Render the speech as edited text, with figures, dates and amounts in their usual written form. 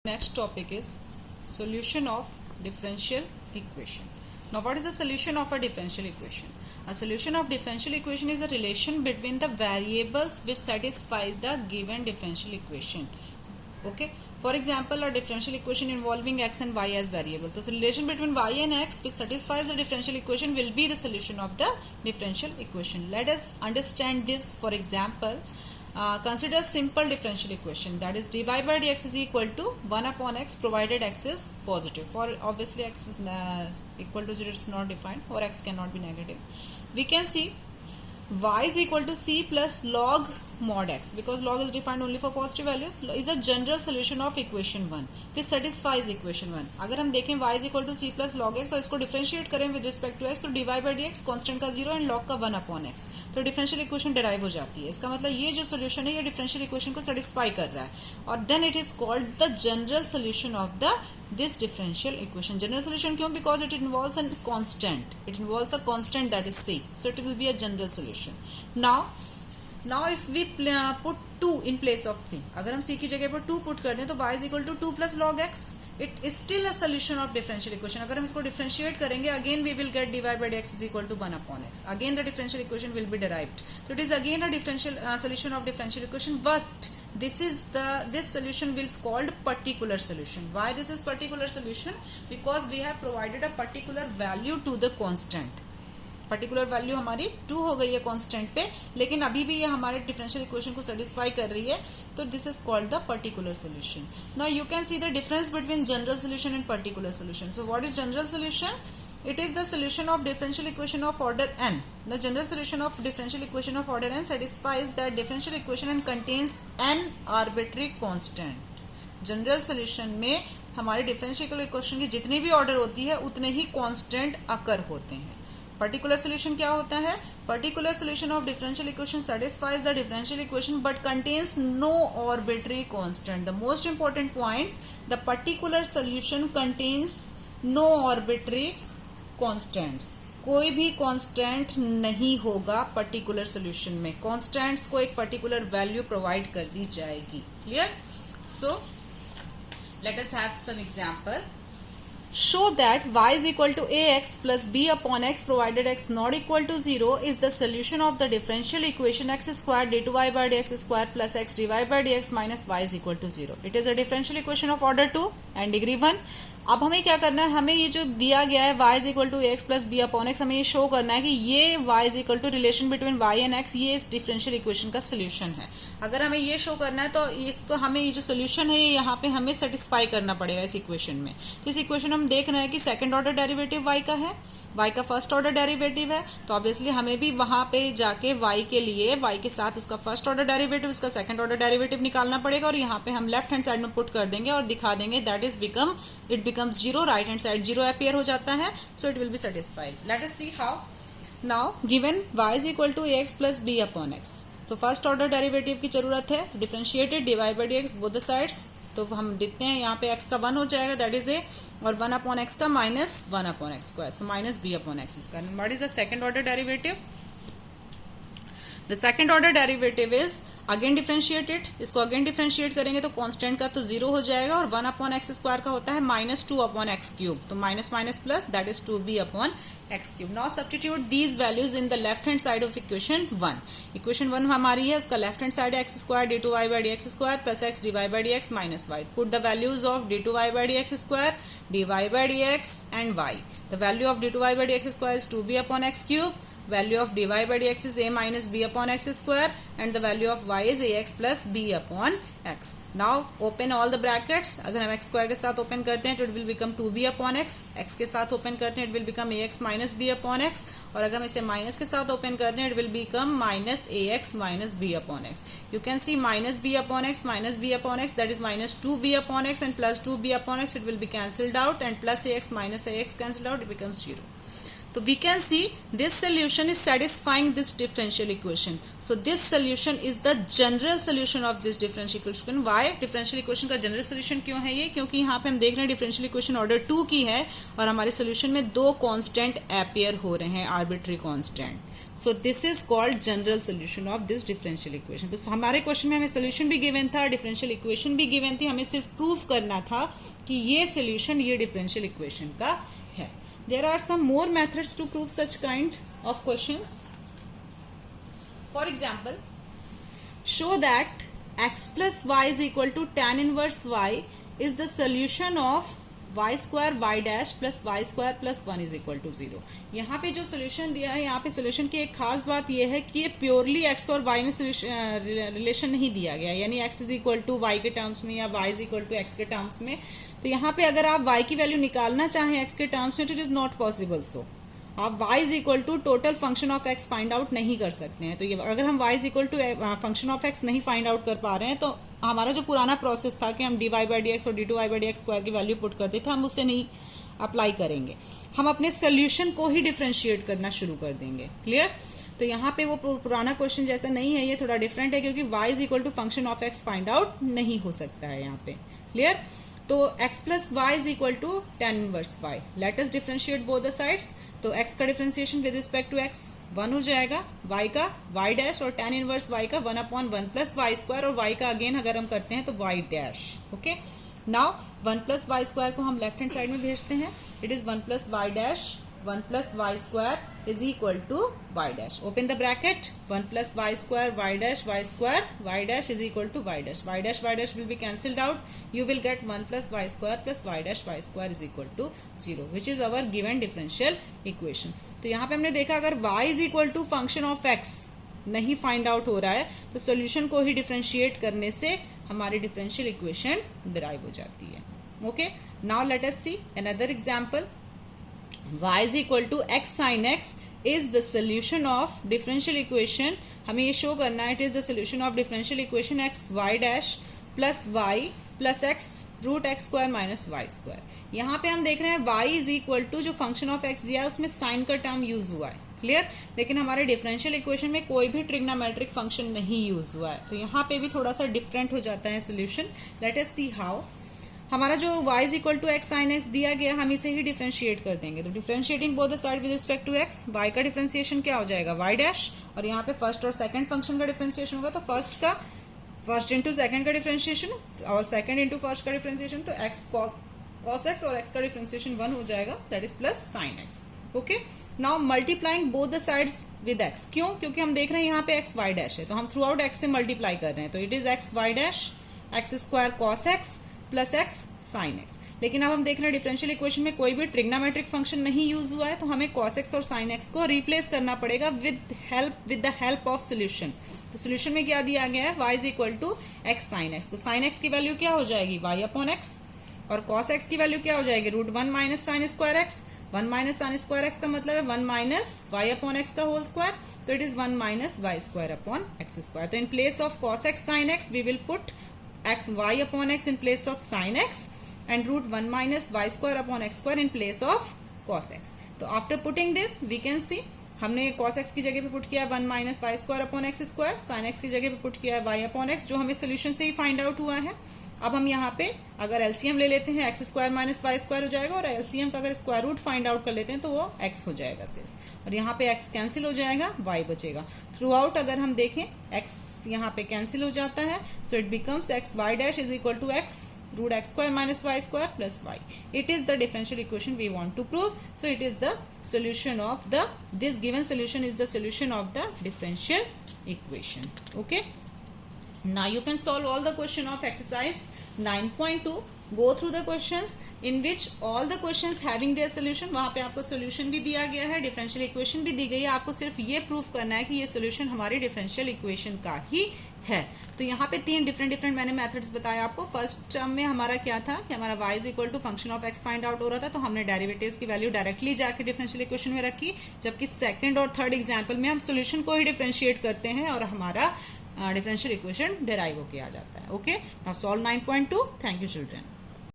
Next topic is solution of differential equation. Now what is the solution of a differential equation? A solution of differential equation is a relation between the variables which satisfy the given differential equation. Okay, for example, a differential equation involving x and y as variable. So relation between y and x which satisfies the differential equation will be the solution of the differential equation. Let us understand this. For example, consider simple differential equation, that is dy by dx is equal to 1 upon x provided x is positive. For obviously x is equal to 0, it's not defined, or x cannot be negative. We can see y is equal to c plus log mod x, because log is defined only for positive values, is a general solution of equation 1 which satisfies equation 1. अगर हम देखें y is equal to c plus log x और इसको differentiate करें with respect to x, तो dy by dx constant का 0 and log का 1 upon x, तो डिफरेंशियल इक्वेशन डिराइव हो जाती है. इसका मतलब ये जो सोल्यूशन है ये डिफरेंशियल इक्वेशन को सेटिस्फाई कर रहा है, और then it is called the general solution of the this differential equation. General solution क्यों? Because it involves a constant. It involves a constant, that is c. So it will be a general solution. Now if we put 2 in place of c, अगर हम c की जगह पर 2 put कर दें तो y is equal to 2 plus log x. It is still a solution of differential equation. अगर हम इसको differentiate करेंगे, again we will get dy by dx is equal to 1 upon x. Again the differential equation will be derived. So it is again a differential solution of differential equation, but this solution will be called particular solution. Why this is particular solution? Because we have provided a particular value to the constant. Particular value हमारी 2 हो गई है constant पे, लेकिन अभी भी ये हमारे डिफरेंशियल इक्वेशन को सेटिस्फाई कर रही है, तो this is called the particular solution. Now you can see the difference between general solution and particular solution. So what is general solution? It is the solution of differential equation of order n. The general solution of differential equation of order n satisfies that differential equation and contains n arbitrary constant. General solution में हमारे differential equation की जितनी भी order होती है उतने ही constant अकर होते हैं. पर्टिकुलर सोल्यूशन क्या होता है? Particular solution of differential equation satisfies the differential equation but contains no arbitrary constant. The most important point, the particular solution contains no arbitrary constants. कोई भी कांस्टेंट नहीं होगा पर्टिकुलर सोल्यूशन में. कांस्टेंट्स को एक पर्टिकुलर वैल्यू प्रोवाइड कर दी जाएगी. Clear? So let us have some example. Show that y is equal to ax plus b upon x provided x not equal to 0 is the solution of the differential equation x square d2y by dx square plus x dy by dx minus y is equal to 0. It is a differential equation of order 2 and degree 1. अब हमें क्या करना है? हमें ये जो दिया गया है y is equal to ax plus b upon x, हमें ये शो करना है कि ये y is equal to relation between y and x, ये इस डिफरेंशियल इक्वेशन का सोल्यूशन है. अगर हमें ये शो करना है तो इसको हमें ये जो सोल्यूशन है यहाँ पे हमें सेटिस्फाई करना पड़ेगा इस इक्वेशन में. तो इस इक्वेशन हम देख रहे हैं कि सेकंड ऑर्डर डेरिवेटिव y का है, y का फर्स्ट ऑर्डर डेरिवेटिव है, तो ऑब्वियसली हमें भी वहां पे जाके y के लिए y के साथ उसका फर्स्ट ऑर्डर डेरिवेटिव, उसका सेकंड ऑर्डर डेरिवेटिव निकालना पड़ेगा, और यहाँ पे हम लेफ्ट हैंड साइड में पुट कर देंगे और दिखा देंगे that is it becomes 0. Right hand side 0 appear हो जाता है, so it will be satisfied. Let us see how. Now given y is equal to ax plus b upon x, तो फर्स्ट ऑर्डर डेरिवेटिव की जरूरत है. Differentiated dy by dx both the sides, तो हम देखते हैं यहाँ पे x का 1 हो जाएगा, दैट इज ए, और 1 अपॉन x का minus 1 upon X square, so minus b upon X square. What is the second order derivative? The second order derivative is again differentiated. इसको अगेन डिफरेंशिएट करेंगे तो constant का तो 0 हो जाएगा, और 1 अपॉन एक्स स्क्वायर का होता है माइनस 2 अपॉन एक्स क्यूब, तो minus minus plus, that is 2b upon x cube. Now substitute these values in the left hand side of equation 1. Equation 1 हमारी है, उसका लेफ्ट हैंड साइड है x square d two y by d x square plus x d y by d x minus y. Put the values of d two y by d x square, D y by d x and y. The value of d two y by d x square is 2b upon x cube. Value of dy by dx is a minus b upon x square, and the value of y is ax plus b upon x. Now open all the brackets. अगर हम x square के साथ open करते हैं तो it will become 2b upon x. x के साथ open करते हैं it will become ax minus b upon x. और अगर हम इसे minus के साथ open करते हैं it will become minus ax minus b upon x. You can see minus b upon x minus b upon x, that is minus 2b upon x, and plus 2b upon x, it will be cancelled out, and plus ax minus ax cancelled out, it becomes 0. तो we can see this solution is satisfying this differential equation. So this solution is the general solution of this differential equation. Why differential equation का general solution क्यों है ये? क्योंकि यहाँ पे हम देख रहे हैं डिफरेंशियल इक्वेशन ऑर्डर 2 की है और हमारे सोल्यूशन में 2 कांस्टेंट अपीयर हो रहे हैं, arbitrary constant. So this is called general solution of this differential equation. तो हमारे क्वेश्चन में हमें सोल्यूशन भी गिवन था, डिफरेंशियल इक्वेशन भी गिवन थी, हमें सिर्फ प्रूफ करना था कि ये सोल्यूशन ये डिफरेंशियल इक्वेशन का है. There are some more methods to prove such kind of questions. For example, show that x plus y is equal to tan inverse y is the solution of y square y dash plus y square plus 1 is equal to 0. यहाँ पे जो solution दिया है, यहाँ पे solution की एक खास बात यह है कि ये प्योरली x और y में रिलेशन नहीं दिया गया, यानी x is equal to y के टर्म्स में या y is equal to x के टर्म्स में. तो यहाँ पे अगर आप y की वैल्यू निकालना चाहें x के टर्म्स में तो it is not possible. So आप y is equal to total function of x find out नहीं कर सकते हैं. तो ये अगर हम y is equal to function of x नहीं फाइंड आउट कर पा रहे हैं तो हमारा जो पुराना प्रोसेस था कि हम dy बाई डी एक्स और d2y by d x square की वैल्यू पुट करते थे, हम उसे नहीं अप्लाई करेंगे. हम अपने सोल्यूशन को ही डिफ्रेंशिएट करना शुरू कर देंगे. क्लियर? तो यहाँ पे वो पुराना क्वेश्चन जैसा नहीं है, ये थोड़ा डिफरेंट है क्योंकि y is equal to function of x find out नहीं हो सकता है यहाँ पे. क्लियर? तो x plus y is equal to tan inverse y. Let us differentiate both the sides. तो x का differentiation with respect to x 1 हो जाएगा, y का y डैश और tan इनवर्स y का 1/1 प्लस वाई स्क्वायर और y का again अगर हम करते हैं तो y dash. Okay, now 1 plus y square को हम लेफ्ट हैंड साइड में भेजते हैं. It is 1 plus y dash 1 plus y square is equal to y dash. Open the bracket. 1 plus y square y dash is equal to y dash. Y dash will be cancelled out. You will get 1 plus y square plus y square is equal to 0, which is our given differential equation. तो यहाँ पे हमने देखा अगर y is equal to function of x नहीं find out हो रहा है तो सोल्यूशन को ही डिफरेंशिएट करने से हमारी डिफरेंशियल इक्वेशन डिराइव हो जाती है. Okay, now let us see another example. y is equal to x sin x is the solution of differential equation. हमें ये शो करना है, it is the solution of differential equation x y dash plus y plus x root x square minus y square. यहाँ पे हम देख रहे हैं y is equal to जो function of x दिया है उसमें sin का टर्म यूज हुआ है. क्लियर? लेकिन हमारे डिफरेंशियल इक्वेशन में कोई भी ट्रिग्नोमेट्रिक फंक्शन नहीं यूज हुआ है, तो यहाँ पे भी थोड़ा सा डिफरेंट हो जाता है solution. Let us see how. हमारा जो y is equal to x sine x दिया गया, हम इसे ही डिफरेंशिएट कर देंगे. तो differentiating both the side with respect to x, y का डिफरेंशिएशन क्या हो जाएगा y डैश, और यहाँ पे फर्स्ट और सेकंड फंक्शन का डिफरेंशिएशन होगा. तो फर्स्ट इंटू सेकंड का डिफरेंशिएशन और सेकंड इंटू फर्स्ट का डिफरेंशिएशन, तो x cos x और x का डिफरेंशिएशन 1 हो जाएगा, that is plus sign x. Okay, now multiplying both the sides with x. क्यों? क्योंकि हम देख रहे हैं यहाँ पे x y डैश है, तो हम थ्रू आउट x से मल्टीप्लाई कर रहे हैं. तो it is x y dash x square cos x plus x sine x. लेकिन अब हम देख रहे हैं डिफरेंशियल इक्वेशन में कोई भी ट्रिग्नोमेट्रिक फंक्शन नहीं यूज हुआ है, तो हमें cos x और sin x को रिप्लेस करना पड़ेगा with the help of solution. तो सोल्यूशन में क्या दिया गया है, y is equal to x sine x. तो साइन x की वैल्यू क्या हो जाएगी y अपॉन x, और cos x की वैल्यू क्या हो जाएगी root 1 minus sine square x. 1 minus sine square x का मतलब है 1 माइनस वाई अपॉन एक्स का होल स्क्वायर, तो it is 1 minus Y square upon X square. तो in place of cos x sin x we will put x y upon x in place of sin x and root 1 minus y square upon x square in place of cos x. तो after putting this we can see हमने cos x की जगह पे put किया 1 minus y square upon x square, sin x की जगह पे put किया y upon x, जो हमें सोल्यूशन से ही फाइंड आउट हुआ है. अब हम यहाँ पे अगर एलसीएम ले लेते हैं x square minus Y square हो जाएगा, और एलसीएम का अगर स्क्वायर रूट फाइंड आउट कर लेते हैं तो वो x हो जाएगा सिर्फ, और यहाँ पे x कैंसिल हो जाएगा, y बचेगा. थ्रू आउट अगर हम देखें x यहाँ पे कैंसिल हो जाता है, so it becomes x y dash is equal to x root x square minus Y square plus y. It is the differential equation we want to prove. So it is the solution of the this given solution is the solution of the differential equation. Okay, now you can solve all the question of exercise 9.2. go through the questions in which all the questions having their solution. वहाँ पे आपको solution भी दिया गया है, differential equation भी दी गई है. आपको सिर्फ ये प्रूफ करना है कि ये solution हमारी differential equation का ही है. तो यहाँ पे 3 डिफरेंट मैंने मेथड्स बताया आपको. फर्स्ट टर्म में हमारा क्या था कि हमारा y is equal to function of x find out हो रहा था, तो हमने डेरिवेटिव्स की वैल्यू डायरेक्टली जाके डिफरेंशियल इक्वेशन में रखी. जबकि सेकंड और थर्ड एग्जांपल में हम सोल्यूशन को ही डिफरेंशिएट करते हैं और हमारा डिफरेंशियल इक्वेशन डिराइव होके आ जाता है. Okay, now solve 9.2. Thank you children.